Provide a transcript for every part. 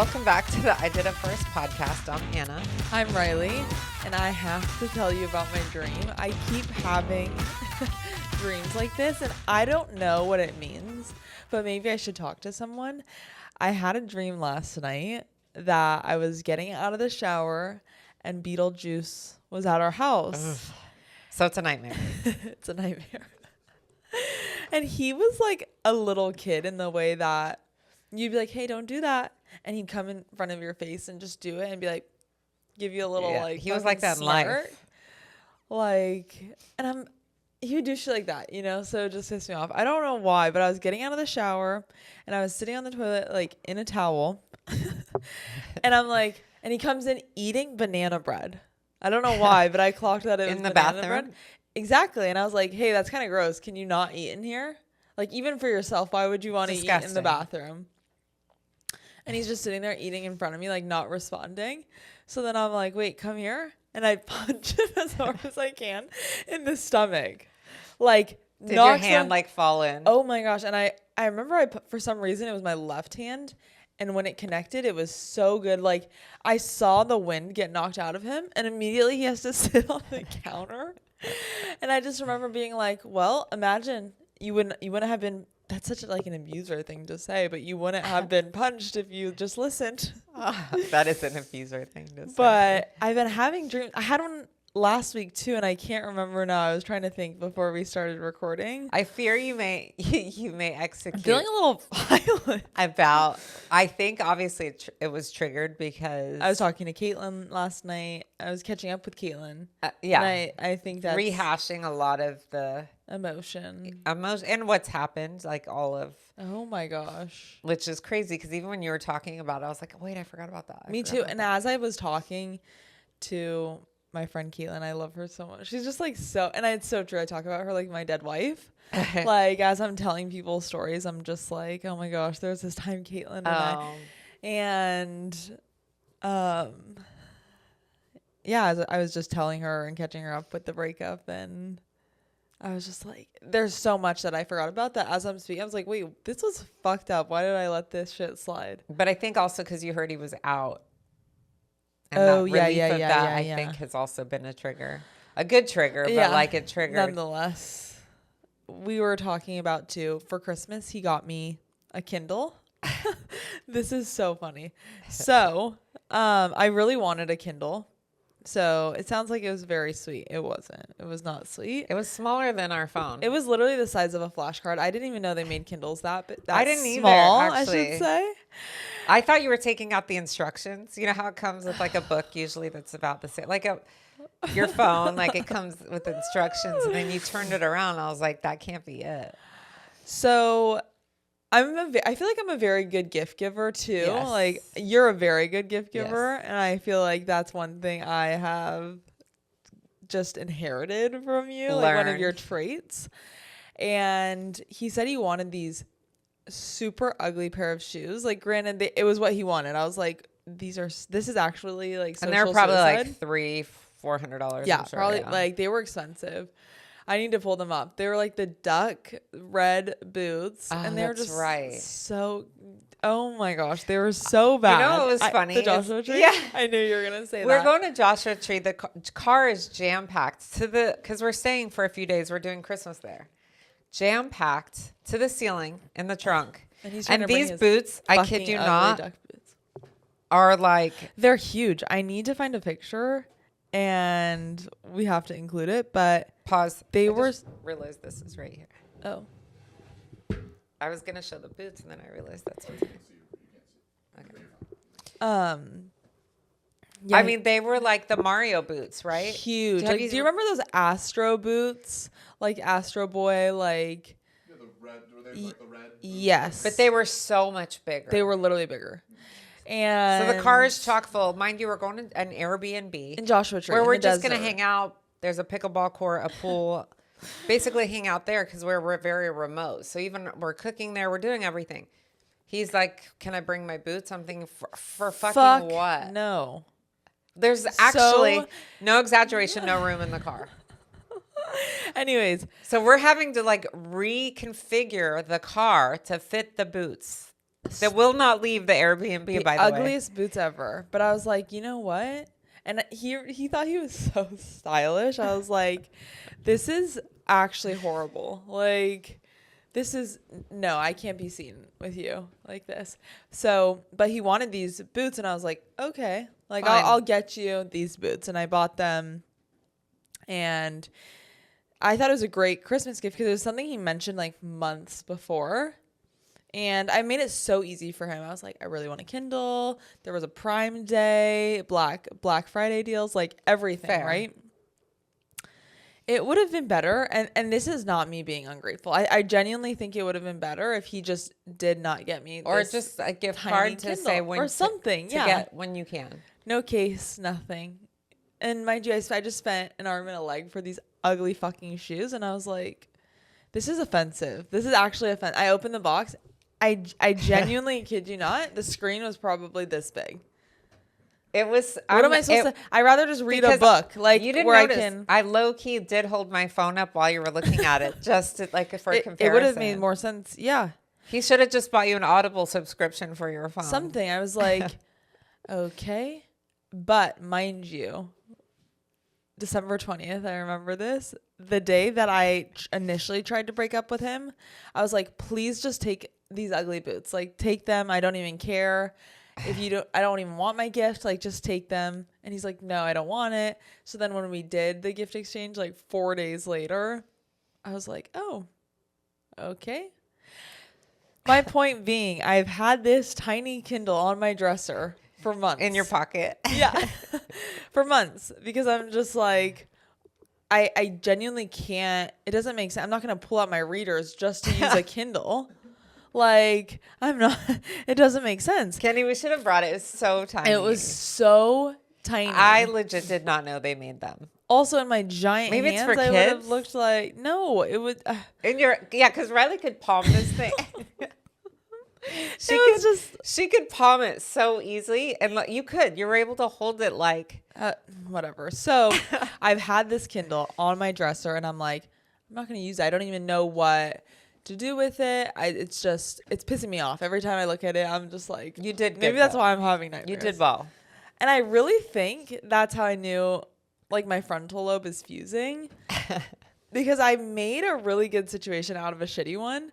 Welcome back to the I Did It First podcast. I'm Anna. I'm Riley, and I have to tell you about my dream. I keep having dreams like this, and I don't know what it means, but maybe I should talk to someone. I had a dream last night that I was getting out of the shower, and Beetlejuice was at our house. Ugh. So it's a nightmare. It's a nightmare. And he was like a little kid in the way that you'd be like, hey, don't do that. And he'd come in front of your face and just do it and be like, give you a little he was like that in life. Like, and he would do shit like that, you know? So it just pissed me off. I don't know why, but I was getting out of the shower and I was sitting on the toilet, like in a towel. And I'm like, and he comes in eating banana bread. I don't know why, but I clocked that it was in the banana bathroom. bread. Exactly. And I was like, hey, that's kind of gross. Can you not eat in here? Like, even for yourself, why would you want to eat in the bathroom? And he's just sitting there eating in front of me, like not responding. So then I'm like, wait, come here. And I punch him as hard as I can in the stomach. Like, did your hand like fall in? Oh my gosh. And I remember for some reason it was my left hand. And when it connected, it was so good. Like, I saw the wind get knocked out of him. And immediately he has to sit on the counter. And I just remember being like, well, imagine you wouldn't have been. That's such like an abuser thing to say, but you wouldn't have been punched if you just listened. That is an abuser thing to say. But I've been having dreams. I had one last week too, and I can't remember now. I was trying to think before we started recording. I fear you may execute. I'm feeling a little violent. I think obviously it was triggered because I was talking to Caitlin last night. I was catching up with Caitlin. Yeah. And I think that's rehashing a lot of the emotion and what's happened, like all of. Oh my gosh. Which is crazy because even when you were talking about it, I was like, wait, I forgot about that. Me too. And as I was talking to my friend Caitlin, I love her so much. She's just like so, and it's so true. I talk about her like my dead wife. Like as I'm telling people stories, I'm just like, oh my gosh, there was this time Caitlin and yeah, I was just telling her and catching her up with the breakup, and I was just like, there's so much that I forgot about that as I'm speaking. I was like, wait, this was fucked up. Why did I let this shit slide? But I think also because you heard he was out. And oh, that I think has also been a trigger. A good trigger, but like it triggered. Nonetheless, we were talking about too, for Christmas, he got me a Kindle. This is so funny. So I really wanted a Kindle. So it sounds like it was very sweet. It wasn't. It was not sweet. It was smaller than our phone. It was literally the size of a flashcard. I didn't even know they made Kindles that I didn't small, either, actually. I should say. I thought you were taking out the instructions. You know how it comes with like a book usually that's about the same, like your phone, like it comes with instructions, and then you turned it around. And I was like, that can't be it. So I feel like I'm a very good gift giver too. Yes. Like you're a very good gift giver. Yes. And I feel like that's one thing I have just inherited from you, like one of your traits. And he said he wanted these super ugly pair of shoes. Like granted, it was what he wanted. I was like, this is actually like social and they're probably suicide. like $300-$400. Yeah, I'm sure, probably like they were expensive. I need to pull them up. They were like the duck red boots, and they were just so. Oh my gosh, they were so bad. You know what was funny? The Joshua Tree. Yeah, I knew you were gonna say that. We're going to Joshua Tree. The car is jam packed because we're staying for a few days. We're doing Christmas there. Jam packed to the ceiling in the trunk. And these boots, I kid you not, are like they're huge. I need to find a picture. And we have to include it, but pause. I just realized this is right here. Oh, I was gonna show the boots, and then I realized that's what's here. Okay. Yeah. I mean, they were like the Mario boots, right? Huge. Like, do you remember those Astro boots, like Astro Boy, like? Yeah, the red. Were they like the red? Yes, but they were so much bigger. They were literally bigger. And so the car is chock full. Mind you, we're going to an Airbnb in Joshua Tree, where we're just going to hang out. There's a pickleball court, a pool, basically hang out there because we're very remote. So even we're cooking there, we're doing everything. He's like, "Can I bring my boots?" I'm thinking, for fucking what? No. There's actually no exaggeration, no room in the car. Anyways, so we're having to like reconfigure the car to fit the boots. that will not leave the Airbnb, the by the way. ugliest boots ever. But I was like, you know what? And he thought he was so stylish. I was like, this is actually horrible. Like, no, I can't be seen with you like this. So, but he wanted these boots, and I was like, okay, like I'll get you these boots. And I bought them, and I thought it was a great Christmas gift because it was something he mentioned like months before. And I made it so easy for him. I was like, I really want a Kindle. There was a Prime Day, Black Friday deals, like everything, Fair. Right? It would have been better. And this is not me being ungrateful. I genuinely think it would have been better if he just did not get me Or this just a gift tiny card to Kindle say when or something. to Yeah. get when you can. No case, nothing. And mind you, I just spent an arm and a leg for these ugly fucking shoes. And I was like, this is offensive. This is actually offensive. I opened the box. I genuinely kid you not, the screen was probably this big. It was. What am I supposed to? I'd rather just read a book, like you didn't where notice. I low key did hold my phone up while you were looking at it, just to, like for comparison. It would have made more sense. Yeah, he should have just bought you an Audible subscription for your phone. Something. I was like, okay, but mind you, December 20th, I remember this. The day that I initially tried to break up with him, I was like, please just take these ugly boots. Like, take them. I don't even care. If you don't, I don't even want my gift. Like, just take them. And he's like, no, I don't want it. So then when we did the gift exchange, like 4 days later, I was like, oh, okay. My point being, I've had this tiny Kindle on my dresser for months. In your pocket. Yeah. For months. Because I'm just like, I genuinely can't. It doesn't make sense. I'm not going to pull out my readers just to use a Kindle. Like, I'm not. It doesn't make sense. Kenny, we should have brought it. It was so tiny. It was so tiny. I legit did not know they made them. Also, in my giant Maybe hands, it's for I would kids? have looked like, no, it would. Because Riley could palm this thing. She could palm it so easily, and you were able to hold it like whatever. So I've had this Kindle on my dresser, and I'm like, I'm not going to use it. I don't even know what to do with it. It's pissing me off every time I look at it. I'm just like, you did. Maybe that's why I'm having nightmares. You did well, and I really think that's how I knew like my frontal lobe is fusing, because I made a really good situation out of a shitty one.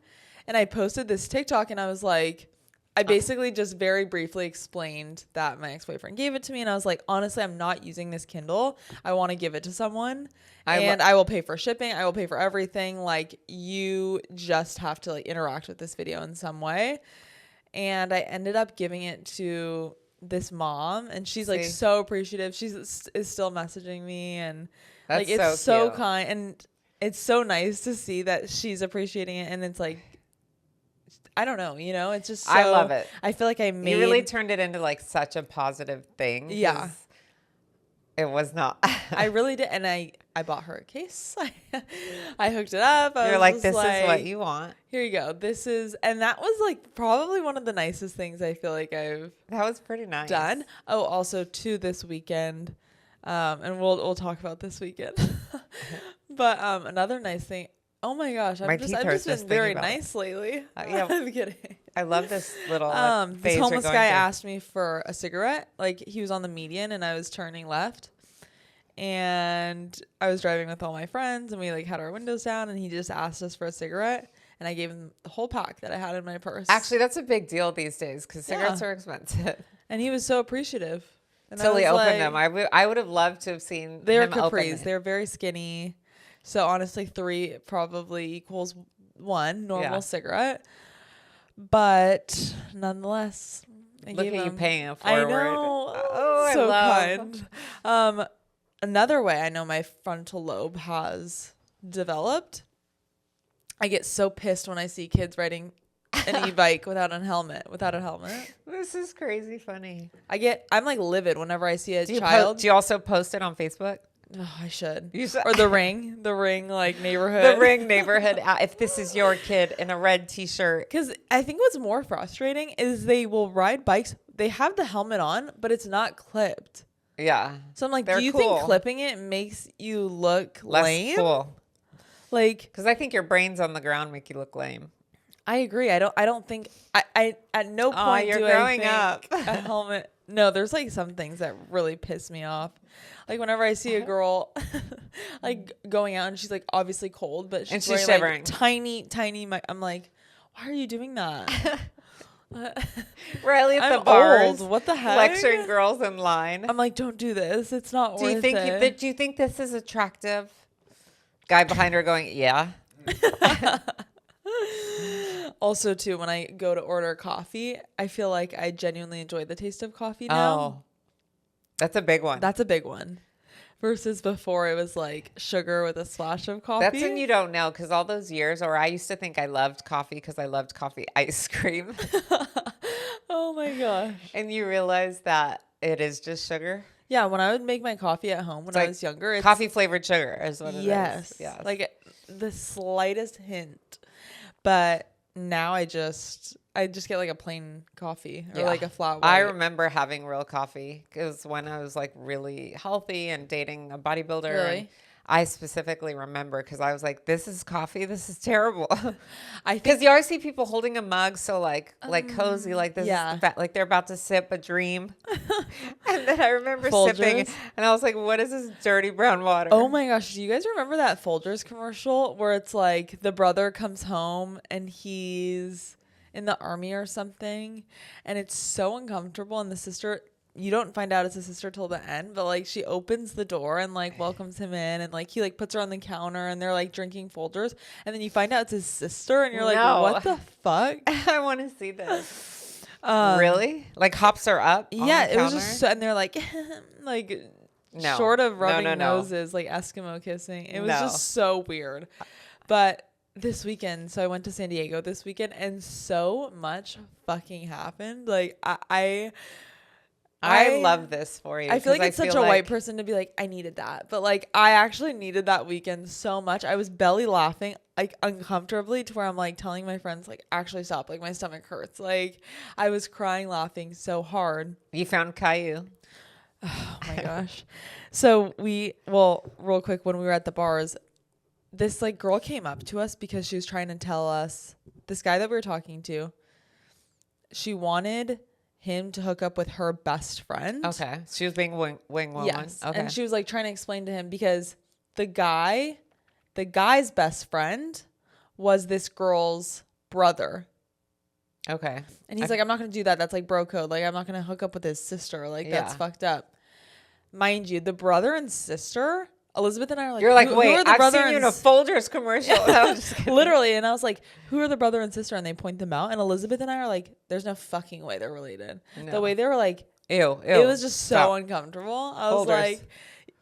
And I posted this TikTok, and I was like, I basically just very briefly explained that my ex-boyfriend gave it to me. And I was like, honestly, I'm not using this Kindle. I want to give it to someone. I will pay for shipping. I will pay for everything. Like, you just have to like interact with this video in some way. And I ended up giving it to this mom, and she's like so appreciative. She is still messaging me, and that's like it's so cute. kind, and it's so nice to see that she's appreciating it. And it's like, I don't know, it's just so, I love it. I feel like you really turned it into like such a positive thing. Yeah. It was not. I really did. And I bought her a case. I hooked it up. You're like, this is what you want. Here you go. And that was like probably one of the nicest things I feel like that was pretty nice done. Oh, also too, this weekend, and we'll talk about this weekend. But another nice thing. Oh my gosh, I've just been very nice lately. Yeah, I'm kidding. I love this little this homeless guy asked me for a cigarette. Like, he was on the median, and I was turning left, and I was driving with all my friends, and we like had our windows down, and he just asked us for a cigarette, and I gave him the whole pack that I had in my purse. Actually, that's a big deal these days because cigarettes are expensive. And he was so appreciative. Until he opened them. I would have loved to have seen they were him open capris. it. They were very skinny. So honestly, 3 probably equals 1 normal cigarette. But nonetheless, Look at you paying it I forward. know. Oh, so I love. kind. Another way I know my frontal lobe has developed, I get so pissed when I see kids riding an e-bike without a helmet. This is crazy funny. I'm like livid whenever I see a child. Do you also post it on Facebook? Oh, I should. Or the ring like neighborhood. The ring neighborhood. If this is your kid in a red t-shirt. Because I think what's more frustrating is they will ride bikes. They have the helmet on, but it's not clipped. Yeah. So I'm like, do you think clipping it makes you look less lame? Cool. Like, because I think your brains on the ground make you look lame. I agree. I don't think I at no point you're do growing I think up. a helmet. No, there's like some things that really piss me off. Like whenever I see a girl like going out and she's like obviously cold, but she's wearing shivering. Like tiny. I'm like, why are you doing that? Riley at the I'm bars. old. What the heck? Lecturing girls in line. I'm like, don't do this. It's not Do you worth think it. do you think this is attractive? Guy behind her going, yeah. Also, too, when I go to order coffee, I feel like I genuinely enjoy the taste of coffee now. Oh, that's a big one. That's a big one. Versus before, it was like sugar with a splash of coffee. That's when you don't know, because all those years, or I used to think I loved coffee because I loved coffee ice cream. Oh my gosh. And you realize that it is just sugar. Yeah, when I would make my coffee at home when I was younger, it's coffee flavored sugar is what it is. Yes. Like the slightest hint. But now I just get like a plain coffee or like a flat white. I remember having real coffee because when I was like really healthy and dating a bodybuilder. Really? I specifically remember because I was like, this is coffee. This is terrible. I Because you always see people holding a mug so like cozy, like this yeah. is like they're about to sip a dream. And then I remember Folgers. sipping and I was like, what is this dirty brown water? Oh my gosh, do you guys remember that Folgers commercial where it's like the brother comes home and he's in the army or something and it's so uncomfortable and the sister, you don't find out it's a sister till the end, but like she opens the door and like welcomes him in and like he like puts her on the counter and they're like drinking Folgers and then you find out it's his sister and you're like, what the fuck? I want to see this. Really? Like hops her up? Yeah, on the it was counter? just so, and they're like, like No. short of rubbing No. noses, like Eskimo kissing. It was No. just so weird. But this weekend, so I went to San Diego this weekend and so much fucking happened. Like I love this for you. I feel like 'cause it's such a white person to be like, I needed that. But like, I actually needed that weekend so much. I was belly laughing like uncomfortably to where I'm like telling my friends, like, actually stop. Like my stomach hurts. Like I was crying, laughing so hard. You found Caillou. Oh my gosh. So real quick, when we were at the bars, this like girl came up to us because she was trying to tell us, this guy that we were talking to, she wanted him to hook up with her best friend. Okay. She was being wing woman. Yes. Okay. And she was like trying to explain to him because the guy's best friend was this girl's brother. Okay. And he's like, I'm not going to do that. That's like bro code. Like, I'm not going to hook up with his sister. Like, that's fucked up. Mind you, the brother and sister, Elizabeth and I are like, you're like, who wait, are the I've brother seen you in and a Folgers commercial. I was just kidding. literally. And I was like, who are the brother and sister? And they point them out. And Elizabeth and I are like, there's no fucking way they're related. No. The way they were like, Ew. it was just so Stop. uncomfortable. I was Folders. like,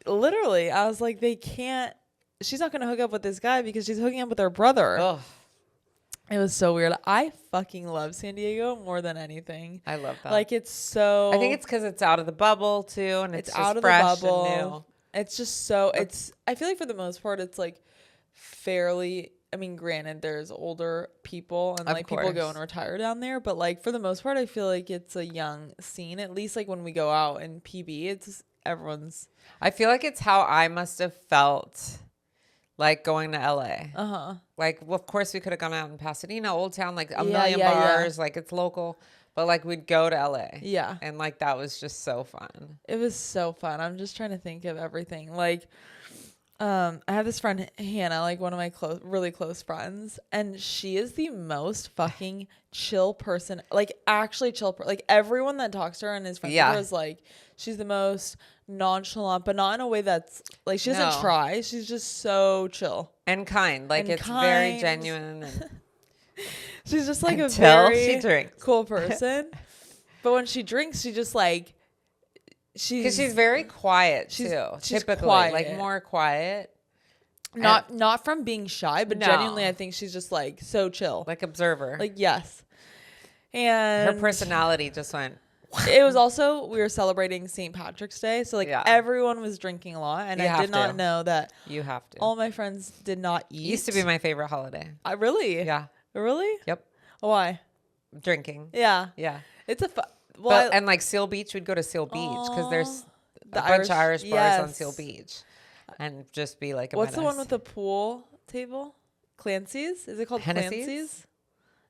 literally, I was like, they can't, she's not going to hook up with this guy because she's hooking up with her brother. Ugh. It was so weird. I fucking love San Diego more than anything. I love that. Like, it's so, I think it's because it's out of the bubble too, and it's just out of the fresh bubble. and new. It's just so, I feel like for the most part, it's like fairly, I mean, granted, there's older people and Of like people go course. and retire down there, but like for the most part, I feel like it's a young scene. At least like when we go out in PB, it's everyone's. I feel like it's how I must have felt like going to LA. Like, well, of course, we could have gone out in Pasadena, Old Town, like a million bars, like it's local, but like we'd go to LA. Yeah. And like that was just so fun. It was so fun. I'm just trying to think of everything. Like, I have this friend, Hannah, like one of my really close friends, and she is the most fucking chill person. Like, actually chill. Like, everyone that talks to her and is friends with her is like, she's the most nonchalant, but not in a way that's like, she doesn't try. She's just so chill. And kind. Like, And it's very genuine. And she's just like a until very she drinks. cool person. But when she drinks, she just like, because she's very quiet too. She's typically, quiet. like more quiet. Not from being shy, but No. genuinely, I think she's just like so chill. Like observer. Like, yes. And her personality just went. it was also, we were celebrating St. Patrick's Day. So like everyone was drinking a lot. And I did not know that You have to. all my friends did not eat. Used to be my favorite holiday. Really? Yeah. Really? Yep. Why? Drinking. Yeah. Yeah. It's a But, and like Seal Beach, we'd go to Seal Beach because there's The a bunch of Irish bars on yes. Seal Beach, and just be like, a what's the one menace. with the pool table? Clancy's? Is it called Hennessy's? Clancy's?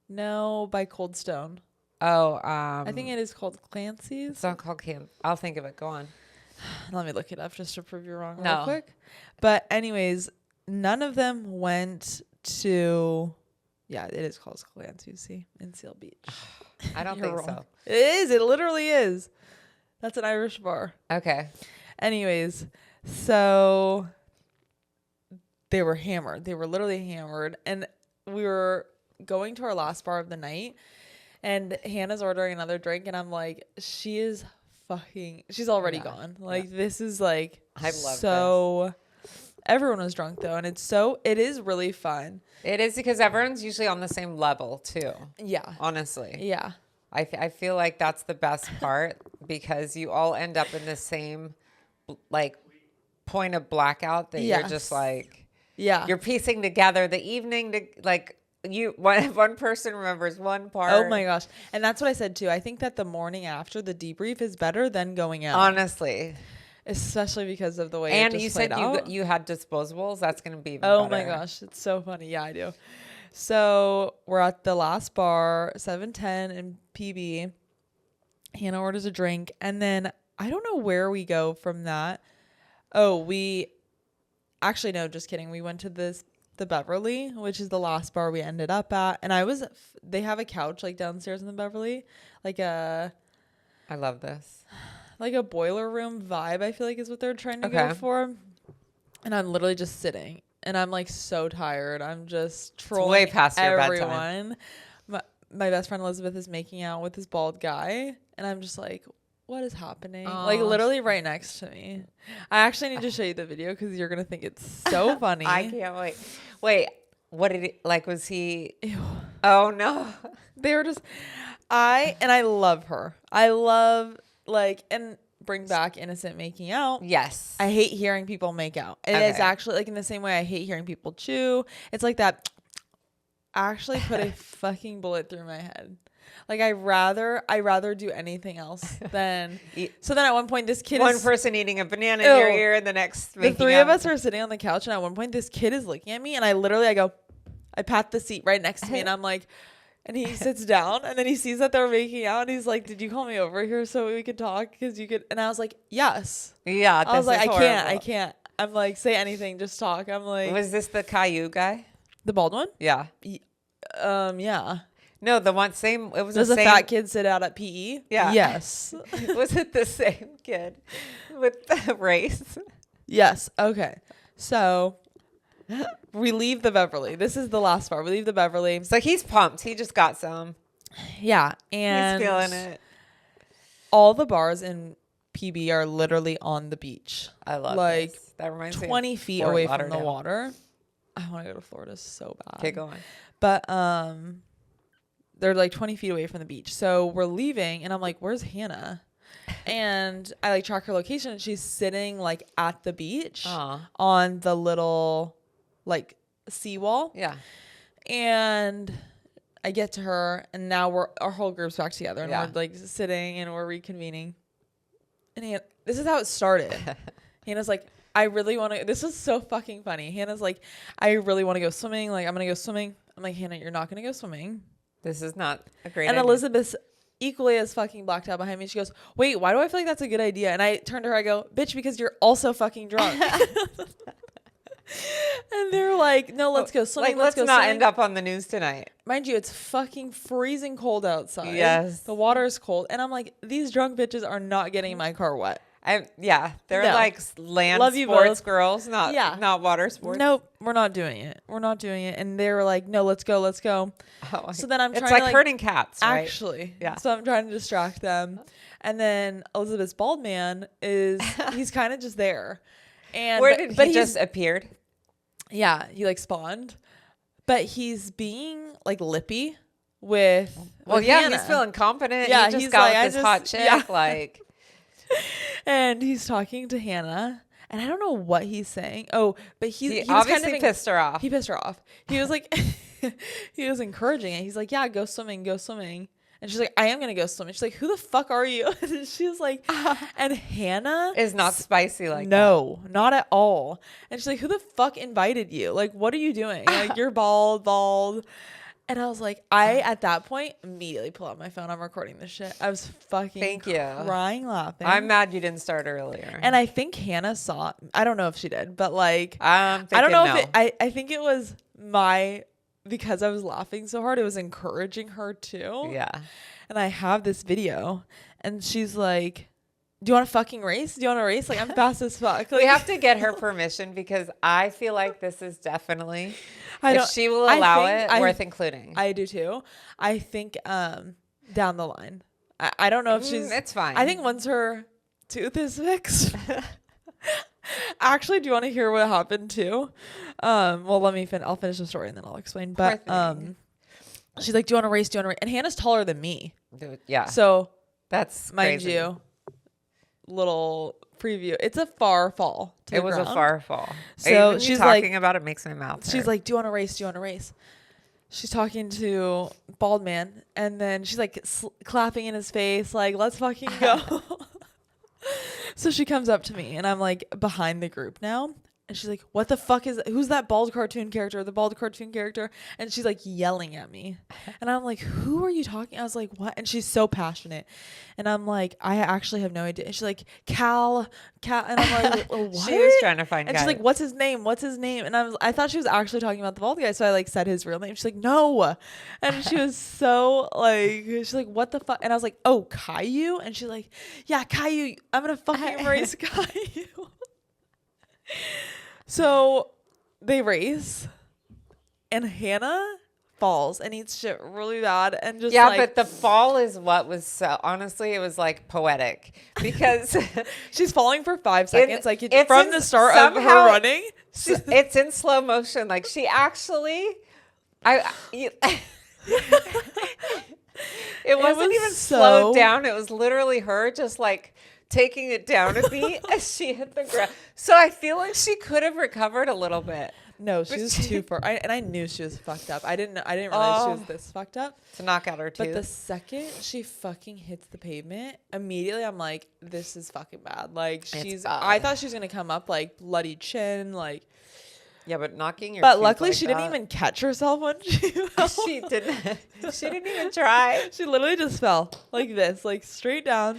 No, by Cold Stone. Oh, I think it is called Clancy's. It's not called I'll think of it. Go on. Let me look it up just to prove you're wrong No. real quick. But anyways, none of them went to... Yeah, it is called Clancy's, see, in Seal Beach. I don't You're think wrong. so. It is. It literally is. That's an Irish bar. Okay. Anyways, so they were hammered. They were literally hammered. And we were going to our last bar of the night. And Hannah's ordering another drink. And I'm like, she's already gone. Like, this is like I love so... Everyone was drunk though. And it is really fun. It is because everyone's usually on the same level too. Yeah. Honestly. Yeah. I feel like that's the best part because you all end up in the same like point of blackout that you're just like, you're piecing together the evening to like one person remembers one part. Oh my gosh. And that's what I said too. I think that the morning after the debrief is better than going out. Honestly. Especially because of the way and it just you said out. you had disposables. That's going to be even Oh better. my gosh. It's so funny. Yeah, I do. So we're at the last bar, 710 in PB. Hannah orders a drink. And then I don't know where we go from that. Oh, actually, no, just kidding. We went to the Beverly, which is the last bar we ended up at. And they have a couch like downstairs in the Beverly, like I love this. Like a boiler room vibe, I feel like is what they're trying to go for. And I'm literally just sitting and I'm like so tired. I'm just trolling way past your everyone. My best friend Elizabeth is making out with this bald guy. And I'm just like, what is happening? Like literally right next to me. I actually need to show you the video because you're going to think it's so funny. I can't wait. Wait, what did he, like, was he? Ew. Oh no. They were just, I love her. I love and bring back innocent making out. Yes. I hate hearing people make out. It is actually like in the same way I hate hearing people chew. It's like that actually put a fucking bullet through my head. Like I rather do anything else than so then at one point this kid one person eating a banana in your ear and the next the three of us are sitting on the couch and at one point this kid is looking at me and I pat the seat right next to me and I'm like, and he sits down and then he sees that they're making out and he's like, did you call me over here so we could talk? Because you could. And I was like, yes. Yeah. I was like, I can't. I'm like, say anything, just talk. I'm like, was this the Caillou guy? The bald one? Yeah. Yeah. No, the one same. It was Does the a same fat kid sit out at PE? Yeah. Yes. Was it the same kid with the race? Yes. Okay. So we leave the Beverly. This is the last bar. We leave the Beverly. So he's pumped. He just got some. Yeah. And he's feeling it. All the bars in PB are literally on the beach. I love like this. That reminds me 20 feet Fort away from Lauderdale. the water. I want to go to Florida so bad. Okay, go on. But they're like 20 feet away from the beach. So we're leaving and I'm like, where's Hannah? And I like track her location and she's sitting like at the beach on the little like seawall. Yeah. And I get to her and now our whole group's back together and we're like sitting and we're reconvening. And this is how it started. Hannah's like, I really want to, this is so fucking funny. Hannah's like, I really want to go swimming. Like, I'm going to go swimming. I'm like, Hannah, you're not going to go swimming. This is not a great idea. idea. Elizabeth's equally as fucking blacked out behind me. She goes, wait, why do I feel like that's a good idea? And I turned to her, I go, bitch, because you're also fucking drunk. And they're like, no, let's go swimming. Like, let's not end up on the news tonight. Mind you, it's fucking freezing cold outside. Yes. The water is cold. And I'm like, these drunk bitches are not getting my car wet. They're like land Love you sports both. girls, not water sports. Nope, we're not doing it. We're not doing it. And they were like, no, let's go. Oh, so then I'm trying it's to like herding cats, right? Actually. Yeah. So I'm trying to distract them. And then Elizabeth's bald man he's kind of just there. And where did he just appeared? Yeah, he like spawned. But he's being like lippy with Hannah. He's feeling confident. Yeah, he just he's got like, with this hot chick, like. And he's talking to Hannah, and I don't know what he's saying. Oh, but he was obviously kind of pissed her off. He pissed her off. He was like, he was encouraging it. He's like, yeah, go swimming. And she's like, I am gonna go swimming. She's like, who the fuck are you? And she was like, and Hannah is not spicy like no, not at all. And she's like, who the fuck invited you? Like, what are you doing? Like, you're bald. And I was like, at that point, immediately pull out my phone. I'm recording this shit. I was fucking crying laughing. I'm mad you didn't start earlier. And I think Hannah saw it. I don't know if she did, but like, I don't know if I think it was because I was laughing so hard, it was encouraging her too. Yeah. And I have this video and she's like, do you want to fucking race? Do you want to race? Like, I'm fast as fuck. Like, we have to get her permission because I feel like this is definitely, if she will allow it, worth including. I do too. I think down the line. I don't know if she's... It's fine. I think once her tooth is fixed... Actually, do you want to hear what happened too? Well, I'll finish the story and then I'll explain. But she's like, do you want to race? Do you want to race? And Hannah's taller than me. Dude, yeah. So that's mind crazy. you, little preview. It's a far fall. It was a far fall. So even she's talking like, about it makes my mouth hurt. She's like, do you want to race? Do you want to race? She's talking to Bald Man, and then she's like clapping in his face, like, let's fucking go. So she comes up to me, and I'm like behind the group now. And she's like, what the fuck is that? Who's that bald cartoon character? The bald cartoon character. And she's like yelling at me. And I'm like, who are you talking? I was like, what? And she's so passionate. And I'm like, I actually have no idea. And she's like, Cal. And I'm like, what? She was trying to find And she's like, what's his name? What's his name? And I thought she was actually talking about the bald guy. So I like said his real name. She's like, no. And she was so like, she's like, what the fuck? And I was like, oh, Caillou? And she's like, yeah, Caillou. I'm going to fucking race Caillou. So they race and Hannah falls and eats shit really bad and just but the fall is what was so honestly it was like poetic because she's falling for 5 seconds it's from the start of her running. It's in slow motion. Like she actually it wasn't even slowed down. It was literally her just like taking it down a beat as she hit the ground. So I feel like she could have recovered a little bit. No, she was too far. I knew she was fucked up. I didn't realize she was this fucked up. To knock out her tooth. But the second she fucking hits the pavement, immediately I'm like, this is fucking bad. Like I thought she was gonna come up like bloody chin, like. Yeah, but knocking your. But luckily, she didn't even catch herself when she fell. She didn't. She didn't even try. She literally just fell like this, like straight down.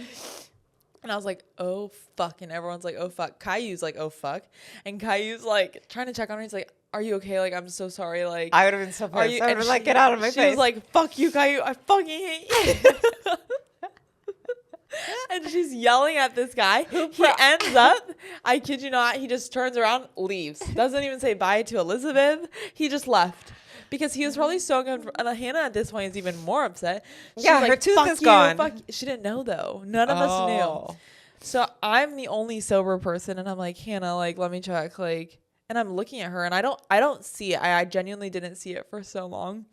And I was like, oh, fuck. And everyone's like, oh, fuck. Caillou's like, oh, fuck. And Caillou's like trying to check on her. He's like, are you okay? Like, I'm so sorry. Like, I would have been so pissed. I would like, get out of my face. She was like, fuck you, Caillou. I fucking hate you. And she's yelling at this guy. He ends up, I kid you not, he just turns around, leaves. Doesn't even say bye to Elizabeth. He just left. Because he was probably so good. And Hannah at this point is even more upset. She's her like, tooth is gone. Fuck. She didn't know, though. None of us knew. So I'm the only sober person. And I'm like, Hannah, like, let me check. Like, and I'm looking at her. And I don't see it. I genuinely didn't see it for so long.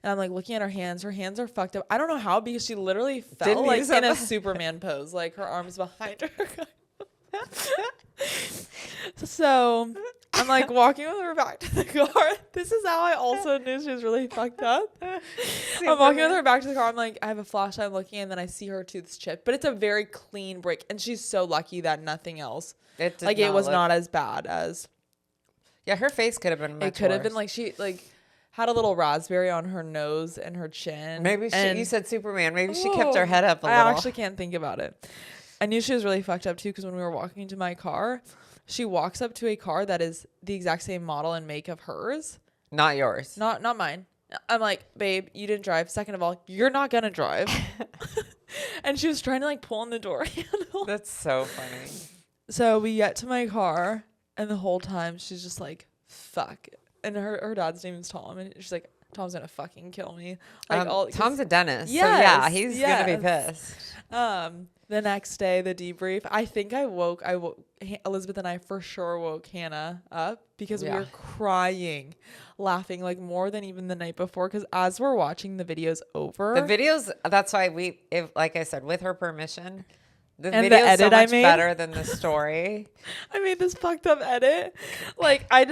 And I'm like looking at her hands. Her hands are fucked up. I don't know how because she literally fell like in a Superman pose. Like her arms behind her. So I'm like walking with her back to the car. This is how I also knew she was really fucked up. I'm walking with her back to the car. I'm like, I have a flashlight looking, and then I see her tooth chipped. But it's a very clean break, and she's so lucky that nothing else. It was not as bad as. Yeah, her face could have been much It could have worse. been like she had a little raspberry on her nose and her chin. Maybe you said Superman. Maybe she kept her head up a little. I actually can't think about it. I knew she was really fucked up too because when we were walking to my car, she walks up to a car that is the exact same model and make of hers. Not yours. Not mine. I'm like, babe, you didn't drive. Second of all, you're not gonna drive. And she was trying to like pull on the door handle. That's so funny. So we get to my car, and the whole time she's just like, fuck. And her dad's name is Tom, and she's like, Tom's gonna fucking kill me. Like Tom's a dentist. Yes, so yeah, he's gonna be pissed. The next day, the debrief, I think I woke Elizabeth and I for sure woke Hannah up because we were crying, laughing like more than even the night before. Because as we're watching the videos over, that's why like I said, with her permission, the and video the is so edit much I made, better than the story. I made this fucked up edit. Like I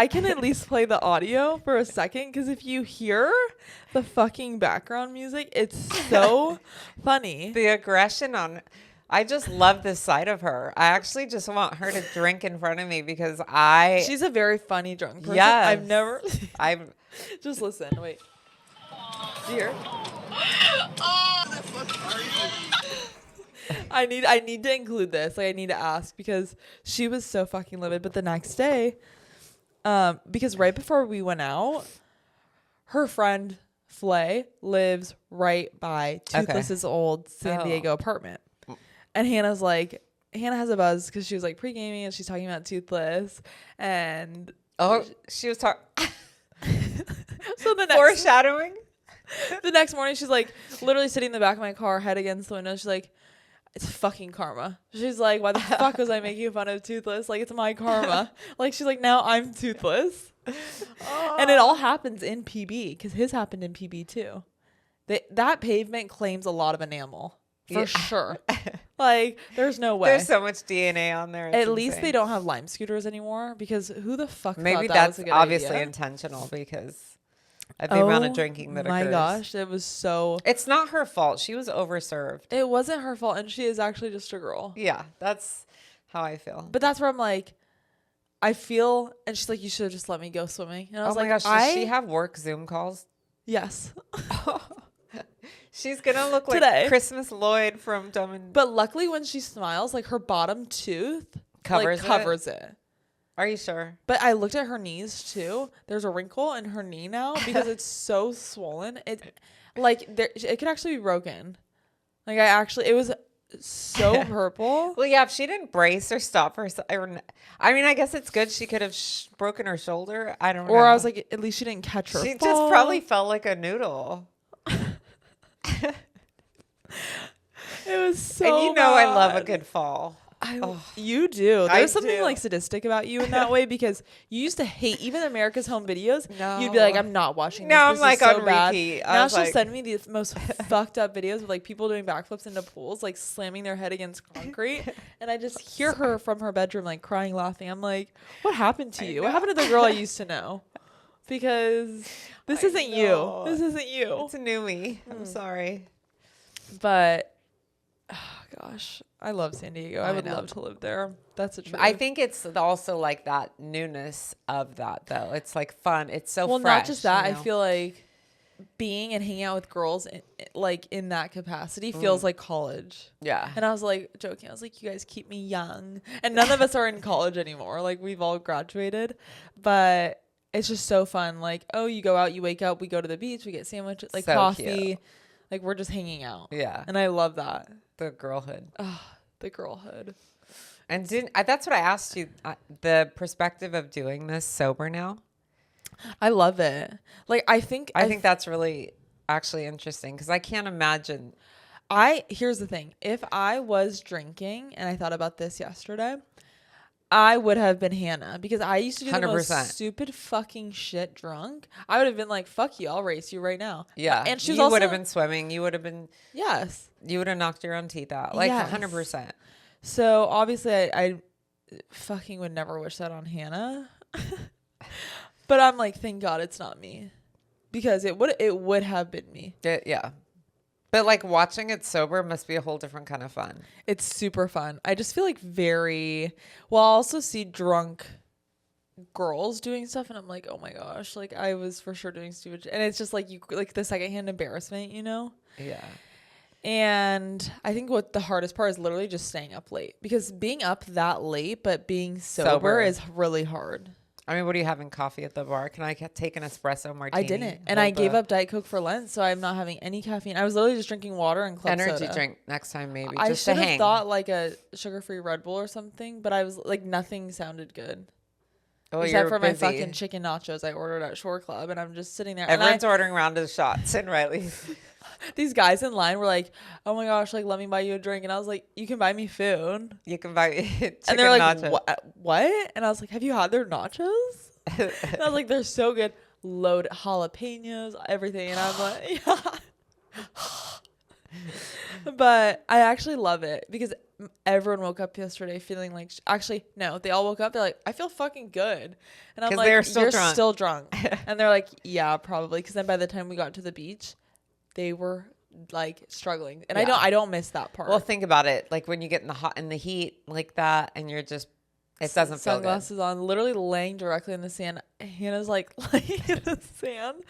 can at least play the audio for a second because if you hear the fucking background music, it's so funny. The aggression I just love this side of her. I actually just want her to drink in front of me because she's a very funny drunk person. Yes. I've just listen. Wait. Dear. I need to include this. Like, I need to ask because she was so fucking livid. But the next day, because right before we went out, her friend Flay lives right by Toothless's old San Diego apartment. And Hannah has a buzz because she was like pre-gaming and she's talking about Toothless. And she was talking. So the next foreshadowing. The next morning, she's like literally sitting in the back of my car, head against the window. She's like, it's fucking karma. She's like, why the fuck was I making fun of Toothless? Like, it's my karma. Like, she's like, now I'm Toothless. And it all happens in PB because his happened in PB too. That pavement claims a lot of enamel for sure. Like, there's no way. There's so much DNA on there. At least they don't have Lime scooters anymore because who the fuck maybe thought that's was a good obviously idea? Intentional because of the amount of drinking that occurs. Oh my gosh, it was so... It's not her fault. She was overserved. It wasn't her fault, and she is actually just a girl. Yeah, that's how I feel. But that's where I'm like, I feel... And she's like, you should have just let me go swimming. And I was oh my like, gosh, does she have work Zoom calls? Yes. She's going to look like Today. Christmas Lloyd from Dumb and... But luckily when she smiles, like her bottom tooth covers it. Are you sure? But I looked at her knees too. There's a wrinkle in her knee now because it's so swollen. It could actually be broken. Like it was so purple. Well, yeah, if she didn't brace or stop herself, I mean, I guess it's good. She could have broken her shoulder. I don't know. Or I was like, at least she didn't catch her She fall. just probably felt like a noodle. It was so and you know bad. I love a good fall. You do. There's something do. like sadistic about you in that way because you used to hate even America's Home Videos. No. You'd be like, I'm not watching this. No, This I'm like is so on bad. repeat. Now she'll send me the most fucked up videos of like people doing backflips into pools, like slamming their head against concrete. And I just hear her from her bedroom like crying, laughing. I'm like, what happened to you? What happened to the girl I used to know? Because this isn't you. This isn't you. It's a new me. I'm sorry. But oh gosh, I love San Diego. I would know. love to live there. That's a truth. I think it's also like that newness of that though. It's like fun. It's so fresh. Not just that. You know? I feel like being and hanging out with girls like in that capacity feels like college. Yeah. And I was like joking. I was like, you guys keep me young. And none of us are in college anymore. Like we've all graduated, but it's just so fun. Like, oh, you go out, you wake up, we go to the beach, we get sandwiches, like So coffee. cute. Like we're just hanging out. Yeah. And I love that. The girlhood. The girlhood. And that's what I asked you. The perspective of doing this sober now. I love it. Like I think that's really actually interesting because I can't imagine. Here's the thing. If I was drinking, and I thought about this yesterday, I would have been Hannah because I used to do the 100%. most stupid fucking shit drunk. I would have been like, fuck you, I'll race you right now. Yeah. And she was you also, would have been swimming. You would have been. Yes. You would have knocked your own teeth out. Like Yes. 100%. So obviously I fucking would never wish that on Hannah. But I'm like, thank God it's not me. Because it would have been me. Yeah. But like watching it sober must be a whole different kind of fun. It's super fun. I just feel like I also see drunk girls doing stuff and I'm like, oh my gosh, like I was for sure doing stupid and it's just like you like the secondhand embarrassment, you know? Yeah. And I think what the hardest part is literally just staying up late because being up that late but being sober is really hard. I mean, what are you having? Coffee at the bar? Can I take an espresso martini? I didn't. And I gave up Diet Coke for Lent, so I'm not having any caffeine. I was literally just drinking water and club energy soda. drink next time, maybe. I just should to have hang. thought like a sugar-free Red Bull or something, but I was like, nothing sounded good. Oh, Except you're for my busy. fucking chicken nachos I ordered at Shore Club, and I'm just sitting there. Everyone's ordering round of shots, and Riley. These guys in line were like, "Oh my gosh, like let me buy you a drink," and I was like, "You can buy me food." You can buy chicken And they're like, nachos. What? And I was like, "Have you had their nachos?" And I was like, "They're so good, loaded jalapenos, everything." And I'm like, "Yeah." But I actually love it because everyone woke up yesterday feeling like actually no, they all woke up, they're like, I feel fucking good, and I'm like, they're still you're drunk. still drunk. And they're like, yeah, probably, because then by the time we got to the beach they were like struggling, and Yeah. I don't miss that part. Well, think about it. Like when you get in the heat like that, and you're just, it doesn't feel good. Sunglasses on, literally laying directly in the sand. Hannah's like laying in the sand.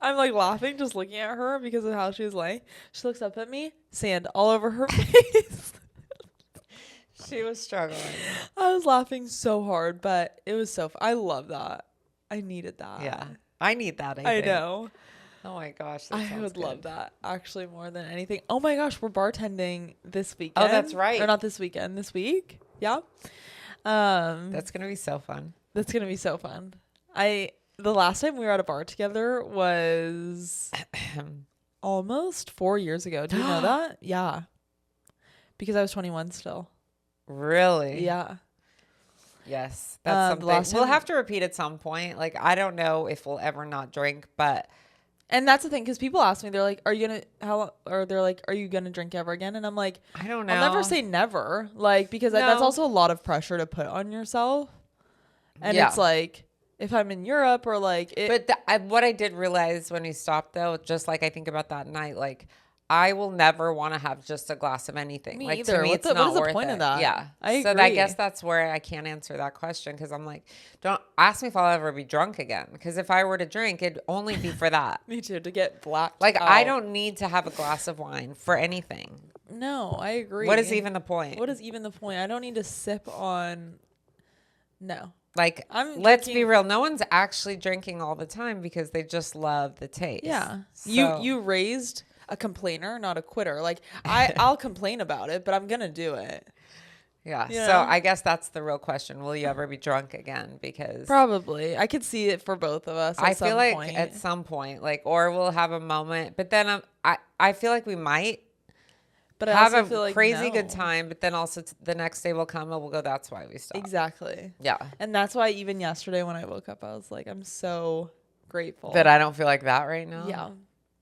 I'm like laughing just looking at her because of how she was laying. She looks up at me, sand all over her face. She was struggling. I was laughing so hard, but it was so I love that. I needed that. Yeah. I need that. I know. Oh my gosh. I would love that actually more than anything. Oh my gosh, we're bartending this weekend. Oh, that's right. Or not this weekend, this week. Yeah. That's going to be so fun. That's going to be so fun. The last time we were at a bar together was almost 4 years ago. Do you know that? Yeah. Because I was 21 still. Really? Yeah. Yes. That's something. We'll have to repeat at some point. Like, I don't know if we'll ever not drink, but. And that's the thing, because people ask me, they're like, are you going to drink ever again? And I'm like, I don't know. I'll never say never. Like, because that's also a lot of pressure to put on yourself. And it's like, if I'm in Europe or like. What I did realize when we stopped, though, just like I think about that night, like, I will never want to have just a glass of anything. Me like either. To me, it's not what is worth the point it. of that? Yeah. I agree. So I guess that's where I can't answer that question because I'm like, don't ask me if I'll ever be drunk again. Because if I were to drink, it'd only be for that. Me too. To get blacked Like out. I don't need to have a glass of wine for anything. No, I agree. What is even the point? What is even the point? I don't need to sip on. No. Like, let's be real. No one's actually drinking all the time because they just love the taste. Yeah. So. You raised a complainer, not a quitter. Like I'll complain about it, but I'm gonna do it. Yeah. You So know? I guess that's the real question. Will you ever be drunk again? Because probably I could see it for both of us. I feel like point. at some point, like, or we'll have a moment, but then I feel like we might but have I a also feel like crazy no. good time, but then also the next day will come and we'll go, that's why we stopped. Exactly. Yeah. And that's why even yesterday when I woke up, I was like, I'm so grateful that I don't feel like that right now. Yeah.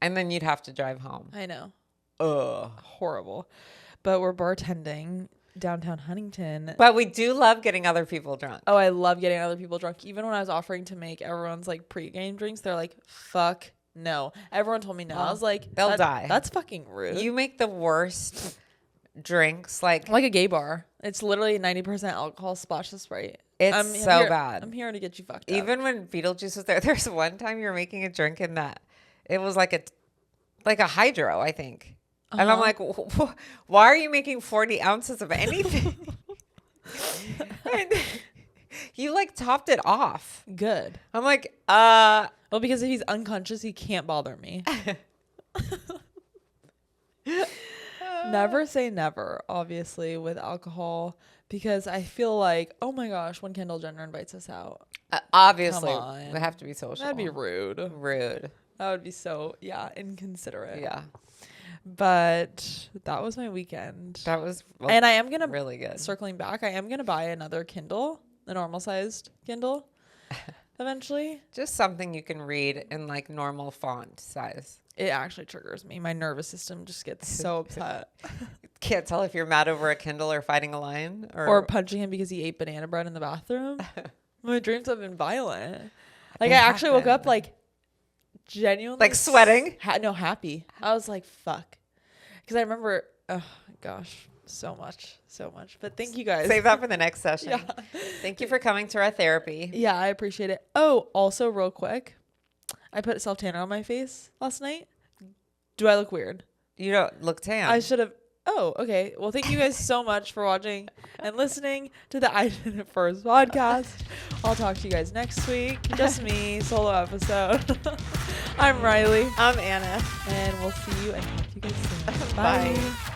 And then you'd have to drive home. I know. Ugh. Horrible. But we're bartending downtown Huntington. But we do love getting other people drunk. Oh, I love getting other people drunk. Even when I was offering to make everyone's like pre-game drinks, they're like, fuck no. Everyone told me no. I was like, they'll die. That's fucking rude. You make the worst drinks like a gay bar. It's literally 90% alcohol, splash of Sprite. It's so bad. I'm here to get you fucked up. Even when Beetlejuice was there, there's one time you were making a drink in that it was like a hydro, I think. And I'm like, why are you making 40 ounces of anything? And you like topped it off. Good. I'm like, well, because if he's unconscious, he can't bother me. Never say never, obviously, with alcohol, because I feel like, oh my gosh, when Kendall Jenner invites us out. Obviously, Come on. we have to be social. That'd be rude. Rude. That would be so, inconsiderate. Yeah. But that was my weekend. That was and I am going to, really good. Circling back, I am going to buy another Kindle, a normal sized Kindle, eventually. Just something you can read in like normal font size. It actually triggers me. My nervous system just gets so upset. Can't tell if you're mad over a Kindle or fighting a lion. Or punching him because he ate banana bread in the bathroom. My dreams have been violent. Like, I actually woke up like genuinely like sweating. Happy. I was like, fuck. Because I remember, oh gosh, so much. But thank you guys. Save that for the next session. Yeah. Thank you for coming to our therapy. Yeah, I appreciate it. Oh, also real quick, I put self tanner on my face last night. Do I look weird? You don't look tan. I should have. Oh, okay. Well, thank you guys so much for watching and listening to the I Did It First podcast. I'll talk to you guys next week. Just me, solo episode. I'm Riley. I'm Anna. And we'll see you and talk to you guys soon. Bye. Bye.